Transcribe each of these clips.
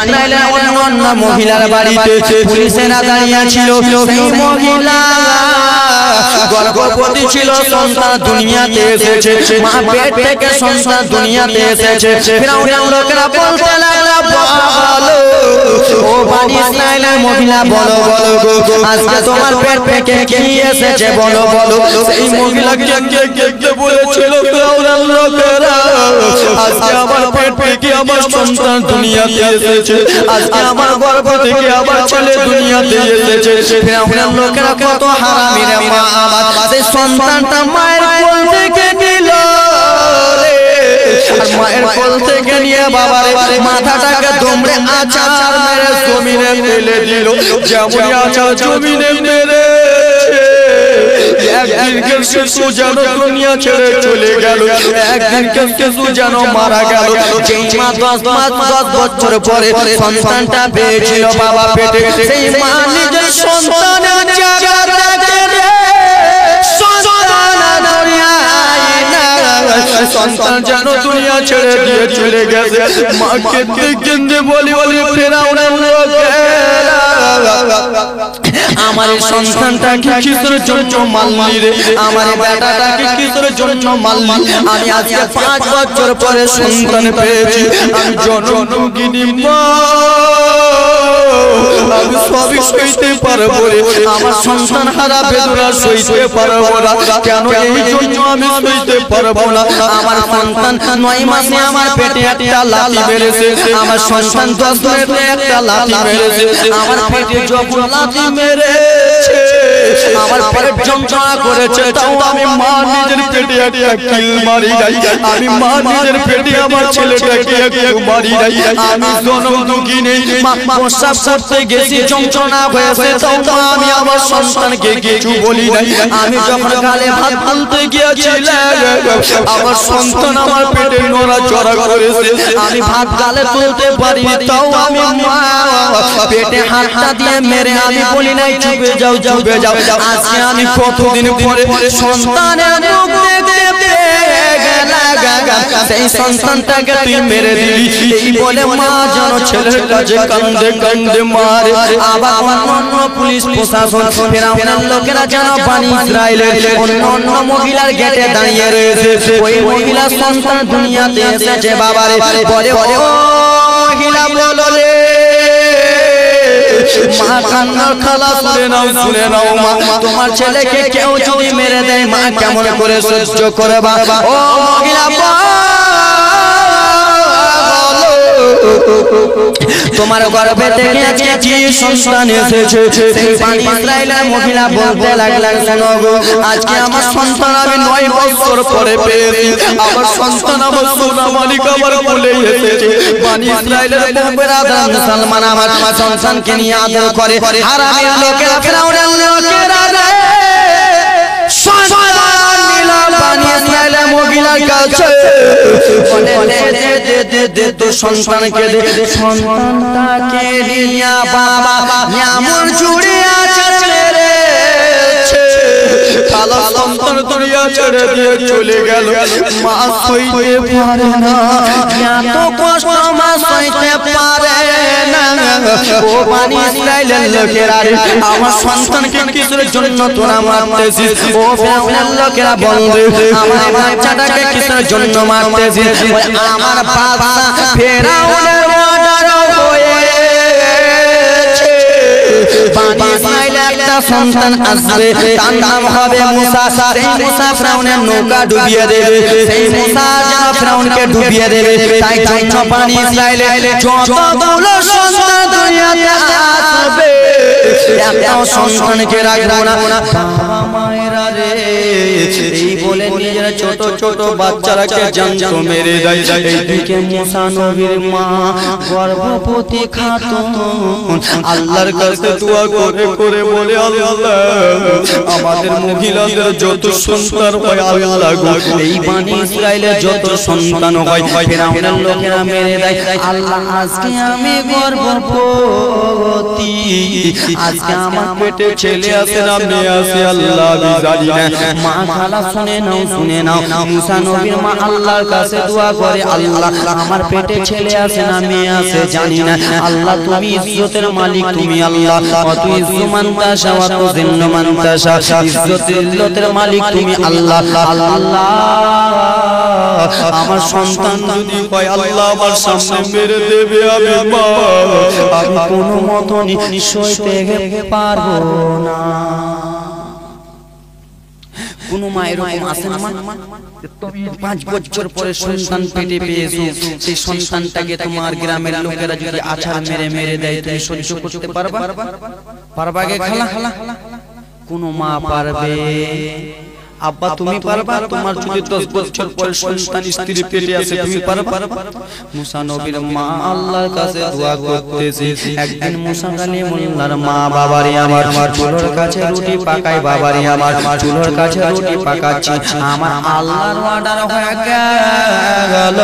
ইসরায়েলের অন্য মহিলার বাড়িতে পুলিশেরা দাঁড়িয়ে ছিল। সেই মহিলা গর্ভবতী ছিল, সন্তান দুনিয়াতে এসেছে, মা পেট থেকে সন্তান দুনিয়াতে এসেছে। ফিরআউনের লোকেরা বলতে লাগলো, বলো ও বনি ইসরায়েলের মহিলা, বলো বলো গো, আজকে তোমার পেট থেকে কি এসেছে, বলো বলো। সেই মহিলা কে বলেছিল, ফিরআউনের লোকেরা আজকে আমার পেট থেকে আমার সন্তান দুনিয়াতে এসেছে, আজকে আমার গর্ভ থেকে আমার ছেলে দুনিয়াতে এসেছে। ফিরআউনের লোকেরা কত হারামি রে মা আমার, সেই সন্তানটা মায়ের কোল থেকে নিল রে, আর মায়ের কোল থেকে নিয়ে বাবার মাথাটাকে দুমড়ে আছাড় মেরে জমিনে ফেলে দিল। যেমন আছাড় জমিনে মেরে একদিনকে শিশু যেন দুনিয়া ছেড়ে চলে গেল, একদিনকে শিশু যেন মারা গেল। যেই মা 10 বছর পরে সন্তানটা পেয়েছিল বাবা পেটে, সেই মা নিজের সন্তানের জায়গা সন্তান যেন দুনিয়া ছেড়ে দিয়ে চলে গেছে। মা কেঁদে কেঁদে বলি ফিরআউনের লোকেরা, আমার সন্তানটাকে কিসের জন্য মারলি রে, আমার বেটাটাকে কিসের জন্য মারলি? আমি আজকে 5 বছর পরে সন্তান পেয়েছি, আমি জনমগিনী মা, আমি সবই সইতে পারবো রে, আমার সন্তান হারা বেদনা সইতে পারবো না। কেন এই জন্য আমি সইতে পারবো না? আমার সন্তান 9 মাসে আমার পেটে একটা লাথি মেরেছে, আমার সন্তান 10 মাসে একটা লাথি মেরেছে, আমার পেটে যখন লাথি মেরেছে আমার পেট যন্ত্রণা করেছে, তাও আমি মা নিজের পেটে একটা কিল মারি নাই, আমি মা নিজের পেটে আমার ছেলেটাকে একটু মারি নাই। আমি জনম দুঃখী নেই, প্রস্রাব করতে গেছি যন্ত্রণা হয়েছে, তাও আমি আমার সন্তানকে কিছু বলি নাই। আমি যখন গালে ভাত তুলতে গিয়েছিলাম, আমার সন্তান আমার পেটে নড়াচড়া করেছে, আমি ভাত গালে তুলতে পারিনি, তাও আমি মা পেটে হাতটা দিয়ে মেরে আমি বলি নাই চুপে যাও চুপে যাও। আজকে আমি কতদিন পরে সন্তানের মুখ দেখতে সেই সন্তানটাকে তুই মেরে দিলি, এই বলে মা যেন ছেলের কাছে কান্দে কান্দে মারে। আবার অন্য পুলিশ প্রশাসন ফিরআউনের লোকেরা যেন বনি ইসরাইলের অন্য মহিলার গেটে দাঁড়িয়ে রয়েছে। ওই মহিলা সন্তান দুনিয়াতে এসেছে বাবারে, বলে ও মহিলা বলো রে, মা কান্নার খালা শুনে নাও মা, তোমার ছেলেকে কেউ যদি মেরে দেয় মা কেমন করে সহ্য করে বাবা? ও মহিলা তোমার গর্ভে থেকে আজকে কি সন্তান এসেছে? সেই বনি ইসরাইলের মহিলা বলতে লাগলেন, শোনো গো, আজকে আমার সন্তান আমি 9 বছর পরে পেয়েছি, আমার সন্তান আমার সোনা মালিক আমার কোলে এসেছে। বনি ইসরাইলের বেরাদার মুসলমান আমার সন্তানকে নিয়ে আদর করে, হারামি লোকেরা ফিরআউনের লোকেরা রে সন্তান নিল বনি ইসরাইলের মহিলার কাছে, দে তো সন্তানকে দে, সন্তানটাকে নিয়া বাবা এমন জুড়ে আছে রে, কালো সন্তান দুনিয়া ছেড়ে দিয়ে চলে গেল। মা সইতে পারে না, এত কষ্ট মা সইতে পারে না। ও বনি ইসরাইলের লোকেরা রে, আমার সন্তানকে কিসের জন্য তোরা মারতেছিস? ও ফিরআউনের লোকেরা বলবে, আমার বাচ্চাটাকে কিসের জন্য মারতেছিস? আমার বাবা ফিরআউনের অর্ডার হয়েছে, বনি ইসরাইলের একটা সন্তান আসবে, তার নাম হবে মুসা। সেই মুসা ফিরআউনের নৌকা ডুবিয়ে দেবে, সেই মুসা যেন ফিরআউনকে ডুবিয়ে দেবে। তাই জন্য বনি ইসরাইলের যতগুলো সন্তান দুনিয়াতে আসবে একটাও সন্তানকে রাখবো না। বাবা মায়েরা রে, এই বলে নিজের ছোট ছোট বাচ্চারাকে জান্ত মেরে দেয়। এইদিকে মুসা নবীর মা গর্ভবতী খাতুন আল্লাহর কাছে দোয়া করে করে বলে, আল্লাহ আমাদের মহিলাদের যত সন্তান হয় আল্লাহ গো, এই বনি ইসরাইলের যত সন্তান হয় ফিরআউনের লোকেরা মেরে দেয়। আল্লাহ আজকে আমি গর্ভবতী, আজকে আমার পেটে ছেলে আছে না মেয়ে আছে, আল্লাহ আমি জানি জানি না মা খালা শুনে নাও মুসা নবীর মা আল্লাহর কাছে দোয়া করে আল্লাহ আমার পেটে ছেলে আছে না মেয়ে আছে জানি না আল্লাহ তুমি ইজ্জতের মালিক তুমি আল্লাহ অত ইজ্জত মানতাশা অত জিন্ন মানতাশা ইজ্জতের মালিক তুমি আল্লাহ আল্লাহ আমার সন্তান যদি হয় আল্লাহ আমার সামনে মেরে দেবে আমি কোনো মতনই সইতে পারবো না কোন মা এরকম আছে না তুমি 5 বছর পরে সন্তান পেটে পেয়েছো সেই সন্তানটাকে তোমার গ্রামের লোকেরা যদি আছাড় মেরে দেয় তুমি সহ্য করতে পারবা গে খালা কোন মা পারবে আব্বা তুমি পারবা তোমার যদি 10 বছর পরে সন্তান স্ত্রী পেটে আছে তুমি পারবা মুসা নবীর মা আল্লাহর কাছে দোয়া করতেছে একদিন মুসা কালিমুল্লাহর মা বাবারে আমার চুলোর কাছে রুটি পাকাই বাবারে আমার চুলোর কাছে রুটি পাকাচ্ছি আমার আল্লাহর অর্ডার হয়ে গেল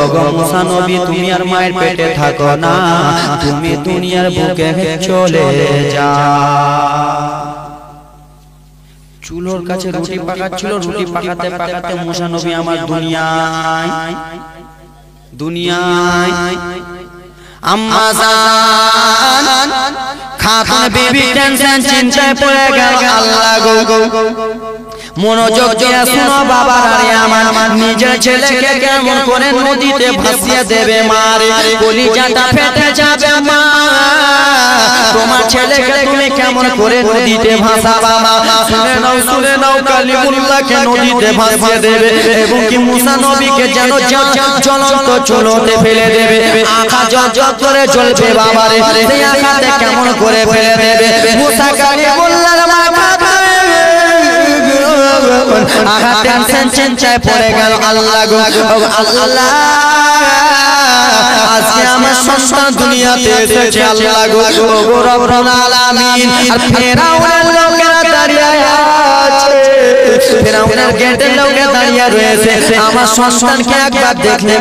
ওগো মুসা নবী তুমি আর মায়ের পেটে থাকো না তুমি দুনিয়ার বুকে চলে যাও চুলোর কাছে রুটি পাকাচ্ছিল রুটি পাকাতে মুসা নবী আমার দুনিয়ায় আম্মা জান খাতুন বিবি টেনশন চিন্তায় পড়ে গেল আল্লাহ গো মনোযোগ দিয়ে শুনো বাবারে আমার নিজের ছেলেকে কেমন করে নদীতে ভাসিয়ে দেবে মারে কলিজাটা ফেটে যাবে মা তোমার ছেলেকে তুমি কেমন করে নদীতে ভাসাবা মা শুনে নাও কালিমুল্লাহকে নদীতে ভাসিয়ে দেবে এবং কি মুসা নবীকে যেন জ্বলন্ত চুলোতে ফেলে দেবে আঁখা জল করে জ্বলবে বাবারে সেই আঁখাতে কেমন করে ফেলে দেবে মুসা কালিমুল্লাহর মাথা আঘাত টেনশন চিন্তায় পড়ে গেল আল্লাহ গো আল্লাহ আজকে আমার সন্তান দুনিয়াতে এসেছে আল্লাহ গো রব্বুল আলামিন আর ফেরাউনের লোকেরা দাঁড়িয়ে আছে ফেরাউনের গেটের লোকে দাঁড়িয়ে রয়েছে আমার সন্তানকে একবার দেখলে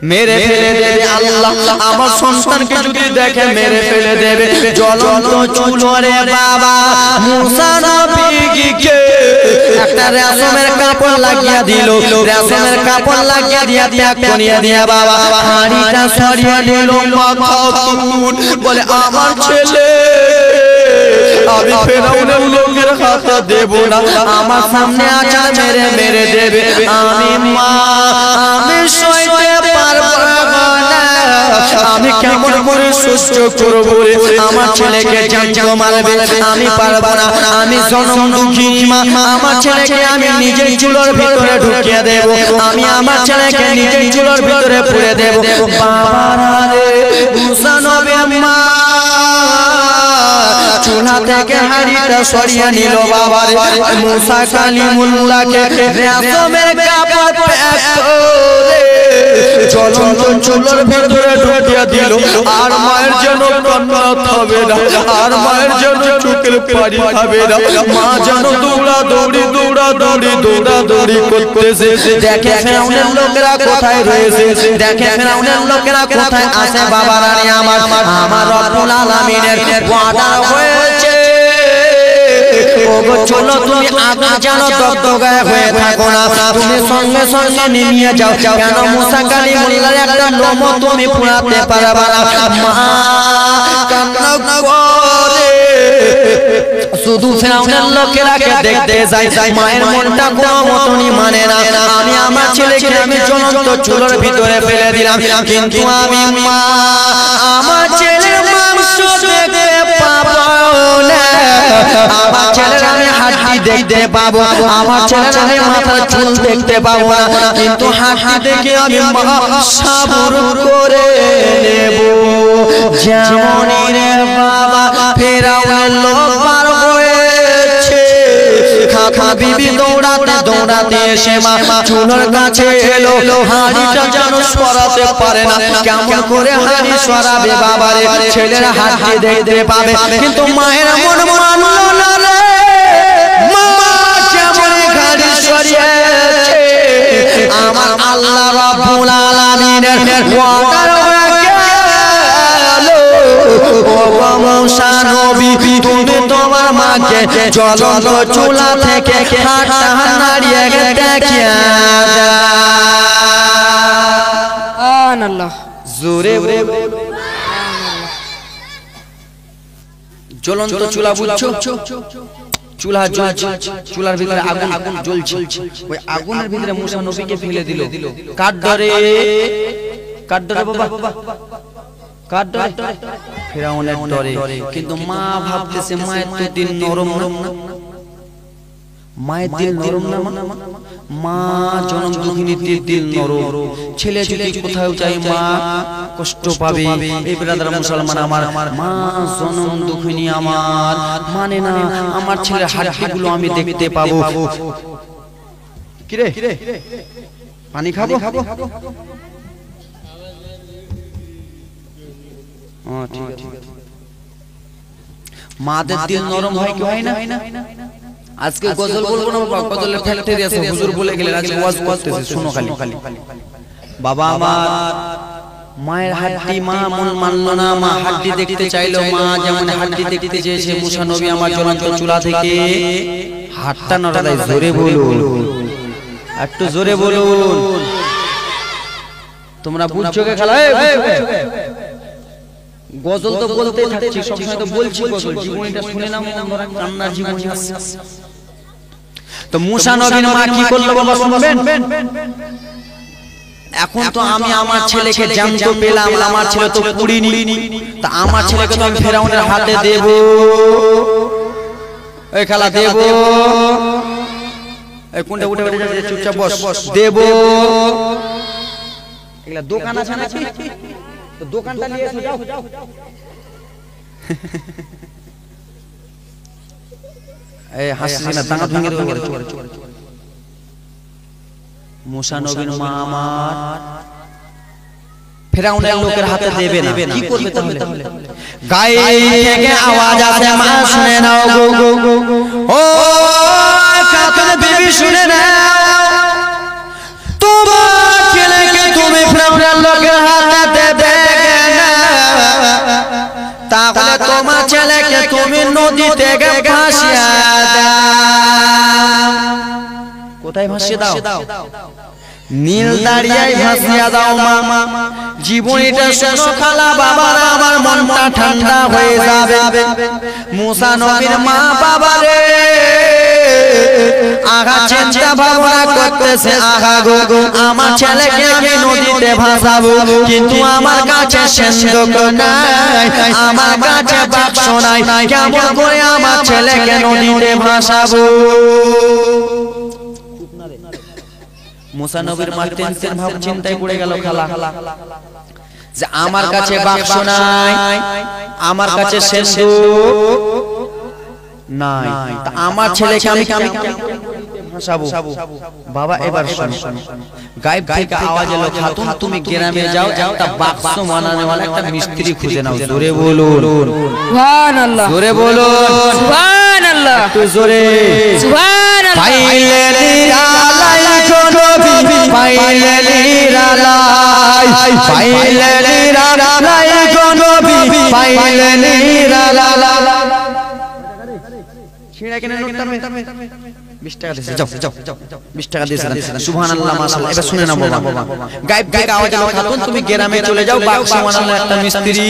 মেরে ফেলে দেবে আল্লাহ আমার সন্তানকে যদি দেখে মেরে ফেলে দেবে জ্বলন্ত চুলোরে বাবা মুসা নবীকে একটা রেশমের কাপড় লাগিয়ে দিল রেশমের কাপড় লাগিয়ে দিয়া ত্যাগ করিয়ে দিয়া বাবা হাড়িটা সরিয়ে দিল বলে আমার ছেলে আমি ফেরাউনের লোকের হাতে দেব না আমার সামনে আচার মেরে দেবে আমি সইতে পারবো না আমি কেমন করে সহ্য করব আমার ছেলেকে জানতো মারবে আমি পারবো না আমি জনম দুঃখিনী মা আমার ছেলেকে আমি নিজের চুলোর ভিতরে ঢুকিয়ে দেব আমি আমার ছেলেকে নিজের চুলোর ভিতরে পুরে দেব বাবা রে মুসা নবীর মা চুলা থেকে হাড়িটা সরিয়ে নিল বাবারে মুসা কালিমুল্লাহকে রেশমের কাপড় পরে জ্বলন্ত চুলোর ভিতরে ঢুকিয়ে দিল আর মায়ের যেন কান্না থামে না আর মায়ের যেন চোখের পানি থামে না মা যেন দৌড়াদৌড়ি করতেছে দেখে ফেরাউনের লোকেরা কোথায় রয়েছে দেখে ফেরাউনের লোকেরা কোথায় আছে বাবারা আমার রব্বুল আলামিনের ওয়াদা হয়েছে ওগো চলো তুমি আগুন জানো দগদগায় হয়ে থাকো না তুমি সঙ্গে সঙ্গে নিয়ে যাও কেন মুসা কালিমুল্লাহর একটা লোম তুমি পুরাতে পারবে না মা কান্না করে শুধু ফেরাউনের লোকেরাকে দেখতে যাই মায়ের মনটা কোনো মতনই মানে না আমি আমার ছেলেকে আমি জ্বলন্ত চুলোর ভিতরে ফেলে দিলাম কিন্তু আমি মা আমার ছেলের মাংস দেখতে পাবো না আমার ছেলের আমি হাড়ি দেখতে পাবো আমার ছেলের আমি মাথার চুল দেখতে পাবো না কিন্তু হাড়ি দেখে আমি সবর করে নেব যেমনই রে বাবা ফেরাউনের লোক পার হয়েছে খাখা বিবি দৌড়াতে এসে মা চুলোর কাছে এলো হাড়িটা যেন সরাতে পারে না কেমন করে হাড়ি সরাবে বাবারে ছেলের হাড়ি দেখতে পাবে কিন্তু মায়ের মন মানলো না রে মা যেমন হাড়ি সরিয়েছে আমার আল্লাহ রাব্বুল আলামিনের ওয়াদার হয়ে গেল ও গো মুসা নবী তুমি তোমার মাকে জ্বলন্ত চুলা থেকে হাতটা নাড়িয়ে দেখিয়া সুবহানাল্লাহ জোরে জ্বলন্ত চুলা বুঝছো চুলা জ্বলছে চুলার ভিতরে আগুন জ্বলছে ওই আগুনের ভিতরে মুসা নবীকে ফেলে দিল কার ডরে বাবা কার ডরে ফিরাউনের ডরে কিন্তু মা ভাবতেছে মায়ের তো দিল নরম না মায়ের দিল নরম না মা জনম দুঃখিনীর দিল নরম ছেলে যদি কোথাও যায় মা কষ্ট পাবে এই ব্রাদার মুসলমান আমার মা জনম দুঃখিনী আমার মানে না আমার ছেলের হাড়গুলো আমি দেখতে পাবো কি রে পানি খাবো ঠিক আছে মাদের দিল নরম হয় কি হয় না আজকে গজল বলবো না বাবা গজলের ফ্যাক্টরি আছে হুজুর বলে গেলেন আজকে ওয়াজ করতেছে শুনো খালি বাবা আমার মায়ের হাড্ডি মা মন মানলো না মা হাড্ডি দেখতে চাইলো মা যেমন হাড্ডি দেখতে চেয়েছে মুসা নবী আমার জ্বলন্ত চুলা থেকে হাতটা নড়ায় জোরে বলুন একটু জোরে বলুন তোমরা বুঝছো কে খেলা গজল তো বলতেই থাকছি সব সময় তো বলছি গজল জীবনীটা শুনে নাও তোমরা কান্নার জীবনী আছে তো মুসা নবীর মা কি করলো বাবা শুনবেন এখন তো আমি আমার ছেলেকে জানতে পেলাম আমার ছেলে তো পুড়িনি তা আমার ছেলেকে তো আমি ফেরাউনের হাতে দেব এই খেলা দেব এই কোনটা উঠে উঠে চুপচাপ বস দেব এগুলা দোকান আছে নাকি তো দোকানটা নিয়ে এসো যাও এই হাসি না দাঁত ভেঙে দেবো মুসা নবীর মা আমার ফেরাউনের লোকের হাতে দেবে না কি করবে তাহলে গায়ে থেকে আওয়াজ আসে মা শুনে নাও গো ও কাতর বিবি শুনে নাও তোমার ছেলেকে তুমি ফেরাউনের লোকের হাতে দেবে না তাহলে তোমার ছেলেকে তুমি নদী থেকে ভাসিয়ে দাও কোথায় ভাসিয়ে দাও নীল দাঁড়িয়ায় ভাসিয়ে দাও মা জীবনীটা শোনো খালা বাবারা আমার মনটা ঠান্ডা হয়ে যাবে মুসা নবীর মা বাবারে আগা চিন্তা ভাবনা করতেছে আগা গো আমার ছেলেকে আমি নদীতে ভাসাবো কিন্তু আমার কাছে সিন্ধুক নাই আমার কাছে বাক্স নাই কেমন করে আমার ছেলেকে নদীতে ভাসাবো মুসা নবীর মা টেনশন ভাব চিন্তায় পড়ে গেল খালা যে আমার কাছে বাক্স নাই আমার কাছে সিন্ধুক নাই তা আমার ছেলেকে আমি ভাসাবো বাবা এবার শোনো গায়েব থেকে আওয়াজ এলো খাতুন তুমি গ্রামে যাও একটা বাক্স বানানোওয়ালা একটা মিস্ত্রি খুঁজে নাও জোরে বলুন সুবহানাল্লাহ জোরে বলুন সুবহানাল্লাহ একটু জোরে সুবহানাল্লাহ পাইলে নিরালাই নবী পাইলে নিরালাই পাইলে নিরালাই নবী পাইলে নিরালাই ছিড়া কেন নোটটা 20 টাকা দিয়েছে যাও 20 টাকা দিয়েছে সুবহানাল্লাহ মাশাআল্লাহ এবার শুনে নাও বাবা গায়েব থেকে আওয়াজ এলো খাতুন তুমি গ্রামে চলে যাও বাক্স বানানো একটা মিস্ত্রি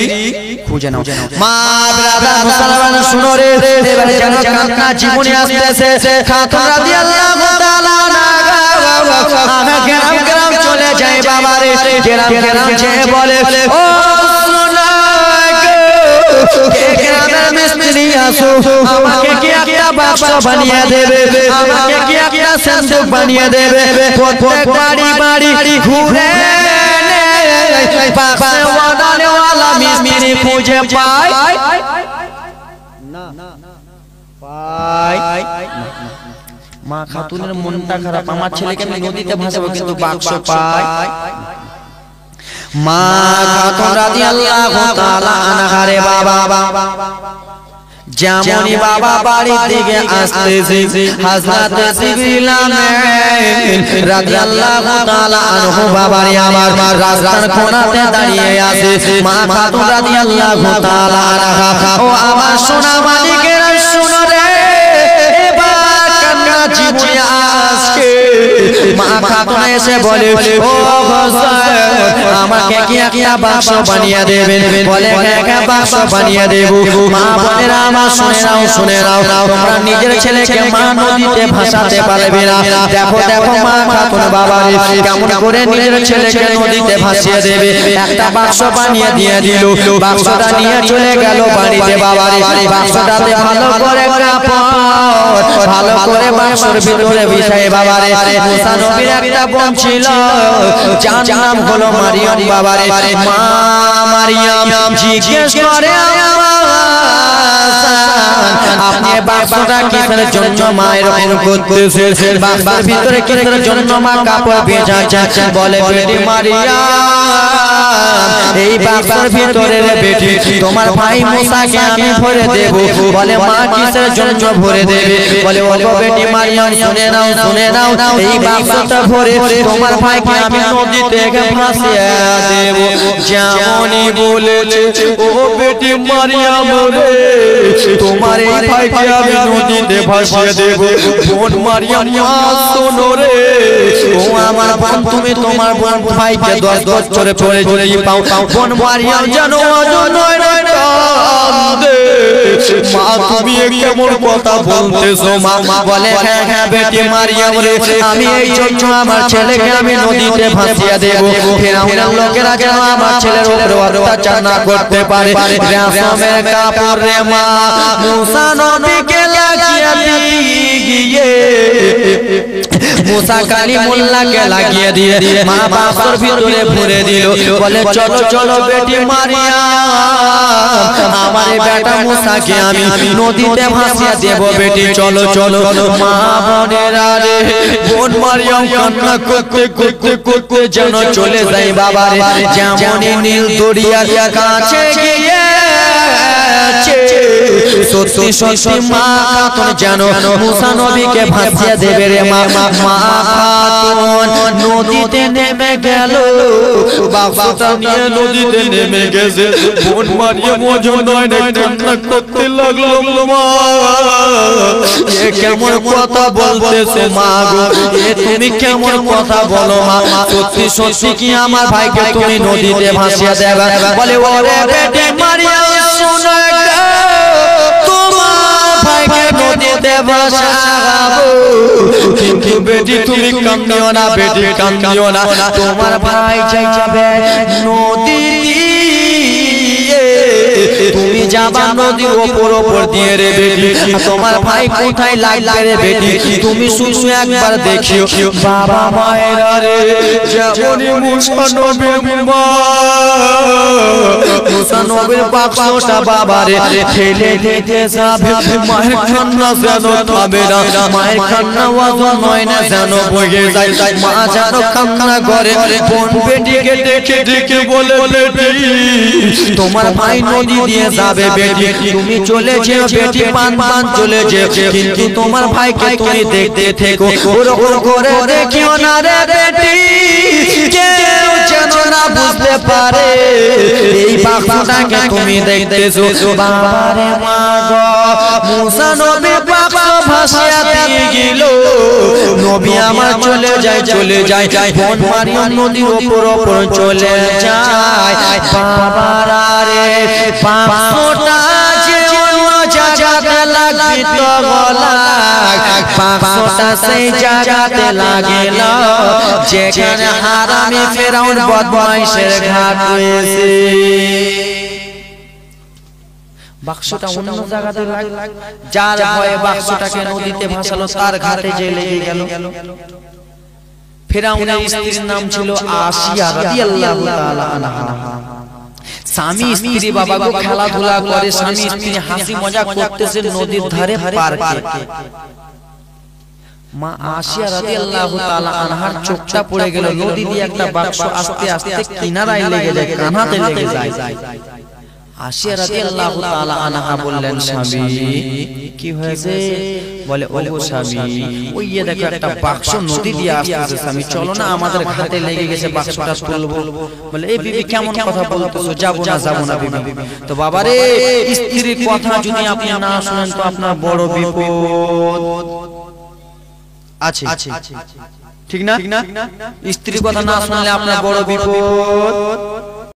খুঁজে নাও মা ব্রাদার মুসলমান শুনো রে এবারে যেন কান্না জীবনে আসতেছে খাতুন রাদিয়াল্লাহু তাআলা আমরা গ্রাম চলে যাই বাবা রে গ্রাম যে বলে ও গ্রামের মিস্ত্রি আসো আমাকে কি একটা বাক্স বানিয়ে দেবে আমাকে কি একটা সিন্ধুক বানিয়ে দেবে প্রত্যেক বাড়ি ঘুরে বাক্স বানানোওয়ালা মিস্ত্রি খুঁজে পায় না পায় মা খাতুনের মনটা খারাপ আমার ছেলেকে আমি নদীতে ভাসাবো কিন্তু বাক্স পায় মা খাতুন রাদিয়াল্লাহু তাআলা আনহা রে বাবা যেমনই বাবা বাড়ি থেকে আসতেছে হযরত জিবরিল আমিন রাদিয়াল্লাহু তাআলা আনহু বাবারে আমার রাস্তার কোণাতে দাঁড়িয়ে আছে মা খাতুন রাদিয়াল্লাহু তাআলা আনহা ও আমার সোনা মালিকেরা শুনো রে এবার কান্না জীবনে আজকে মা খাতুন এসে বলে ও হোসেন আমাকে কি একটা বাক্স বানিয়ে দেবেন বলে হ্যাঁ বাক্স বানিয়ে দেব মা বোনেরা আমার শুনে নাও তোমরা নিজের ছেলেকে মা নদীতে ভাসাতে পারবে না দেখো দেখো মা খাতুন বাবারে কেমন করে নিজের ছেলেকে নদীতে ভাসিয়ে দেবে একটা বাক্স বানিয়ে দিয়ে দিল বাক্সটা নিয়ে চলে গেল বাড়িতে বাবারে বাক্সটাতে ভালো করে কাপড় ভালো করে বাক্সের ভিতরে বিছায়ে বাবারে মুসা নবীর একটা বোন ছিল যার নাম হলো মারিয়াম বাবারে মা মারিয়াম জিজ্ঞেস করে আপনি বাক্সটা কিসের জন্য মা এরকম করতেছেন বাক্সের ভিতরে কিসের জন্য মা কাপড় ভেজাচ্ছে বলে বেটি মারিয়াম এই বাক্সের ভিতরে রে বেটি তোমার ভাই মুসাকে আমি ভরে দেব বলে মা কিসের জন্য ভরে দেবে বলে ও বেটি মারিয়াম শুনে নাও এই বাক্সটা ভরে তোমার ভাইকে আমি নদীতে ভাসিয়ে দেব যেমনই বলেছে ও বেটি মারিয়াম রে তোমার এই ভাইকে আমি নদীতে ভাসিয়ে দেব বোন মারিয়াম শোনো রে ও আমার বোন তুমি তোমার বোন ভাইকে 10 বছরে পড়ে যদি পাও বোন মারিয়াম জানো নয় কান্দে মা তুমি কেমন কথা বলতেছো মা বলে হ্যাঁ বেটি মারিয়াম রে আমি এই জন্য আমার ছেলেকে আমি নদীতে ভাসিয়ে দেব ফিরআউনের লোকেরা যেন আমার ছেলের উপর অত্যাচার না করতে পারে রেশমের কাপড় রে মা মুসা নবীকে লাগিয়ে দিয়ে মুসা কালিমুল্লাহকে লাগিয়ে দিয়ে মা বাক্সের ভিতরে ভরে দিল বলে চলো বেটি মারিয়াম আমার বেটা মুসাকে আমি নদীতে ভাসিয়ে দেব বেটি চলো মা বোনেরা রে বোন মারিয়াম কান্না করতে যেন চলে যায় বাবারে যেমনই নীল দরিয়ার কাছে গিয়ে সত্যি মা খাতুন জানো মুসা নবীকে ভাসিয়ে দেবে রে মা খাতুন নদীতে নেমে গেল বাক্সটা নিয়ে নদীতে নেমে গেছে বোন মারিয়াম ওজন নয় কান্না করতে লাগলো মা এ কেমন কথা বলতেছে মা গো এ তুমি কেমন কথা বলো মা সত্যি কি আমার ভাইকে তুমি নদীতে ভাসিয়ে দেবে বলে ওরে বেটি মারিয়াম শোনো নদীতে ভাসাবো কিন্তু বেটি তুমি কান্দিও না বেটি কান্দিও না তোমার ভাই যাবে নদী তুমি যাবা নদীর উপর দিয়ে রে বেটি তোমার ভাই কোথায় লাগবে রে বেটি তুমি শুধু একবার দেখিও বাবা মায়েরা রে যেমনই মুসা নবীর বাক্সটা বাবারে ঠেলে দিতে যাবে মায়ের কান্না যেন থামে না মায়ের কান্না ওয়াজন নয় না যেন বয়ে যায় মা যেন কান্না করে বোন বেটিকে ডেকে বলে বেটি তোমার ভাই নদী দিয়ে যাবে বেটি তুমি চলে যেও বেটি পান চলে যেও কিন্তু তোমার ভাইকে তুমি দেখতে থেকো ওরকম করে দেখিও না রে বেটি কেউ যেন না বুঝতে পারে এই বাক্সটাকে তুমি দেখতেছো বাবারে মা গো মুসা নবী বাক্স ভাসিয়ে দিয়ে গেল নবী আমার চলে যায় বোন মারিয়াম নদীর উপর চলে যায় বাবারা রে বাক্সটা যে অন্য জায়গাতে লাগবে তো বাক্সটা সেই জায়গাতে লাগিল যেখানে হারামি ফেরাউন বদমাইশের ঘাট রয়েছে বাক্সটা অন্য জায়গাতে যার ভয়ে বাক্সটাকে নদীতে ভাসালো তার ঘাটে যে লেগে গেল ফেরাউনের স্ত্রীর নাম ছিল আসিয়া রাদিয়াল্লাহু তাআলা আনহা স্বামী স্ত্রী বাবা গো খেলাধুলা করে স্বামী স্ত্রী হাসি মজা করতেছে নদীর ধারে পার্কে মা আসিয়া রাদিয়াল্লাহু তাআলা আনহার চোখটা পড়ে গেল নদী দিয়ে একটা বাক্স আস্তে আস্তে কিনারায় লেগে যায় কানাতে লেগে যায় আসিয়া রাদিয়াল্লাহু তাআলা আনহা বললেন স্বামী কি হয়েছে? বলে ওগো স্বামী ওই দেখো একটা বাক্স নদী দিয়ে আসছে স্বামী, চলো না আমাদের ঘাটে লেগে গেছে, বাক্সটা তুলবো। বলে এই বিবি কেমন কথা বলতেছো, যাবো না বিবি। তো বাবারে স্ত্রীর কথা যদি আপনি না শুনেন তো আপনার বড় বিপদ আছে, ঠিক না? স্ত্রীর কথা না শুনলে আপনার বড় বিপদ।